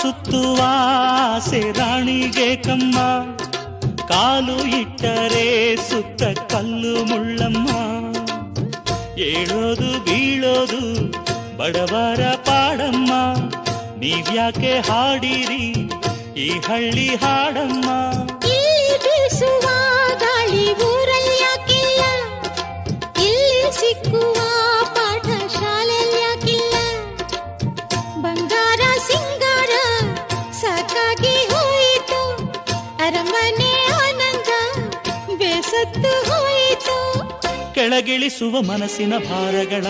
ಸುತ್ತುವ ಆಸೆ ರಾಣಿಗೆ ಕಮ್ಮ, ಕಾಲು ಇಟ್ಟರೆ ಸುತ್ತ ಕಲ್ಲು ಮುಳ್ಳಮ್ಮ. ಏಳೋದು ಬೀಳೋದು ಬಡವರ ಪಾಡಮ್ಮ, ನೀವ್ಯಾಕೆ ಹಾಡಿರಿ ಈ ಹಳ್ಳಿ ಹಾಡಮ್ಮ. ಇಲ್ಲಿ ಬೀಸುವ ಗಾಳಿ ಊರಲ್ಲಿ ಯಾಕಿಲ್ಲ, ಇಲ್ಲಿ ಸಿಕ್ಕುವ ಪಾಠ ಶಾಲೆಯಲ್ಲಿ ಯಾಕಿಲ್ಲ. ಬಂಗಾರ ಸಿಂಗಾರ ಸಾಕಾಗಿ ಹೋಯಿತು, ಅರಮನೆ ಆನಂದ ಬೇಸತ್ತು ಹೋಯಿತು. ಕೆಳಗಿಳಿಸುವ ಮನಸ್ಸಿನ ಭಾರಗಳ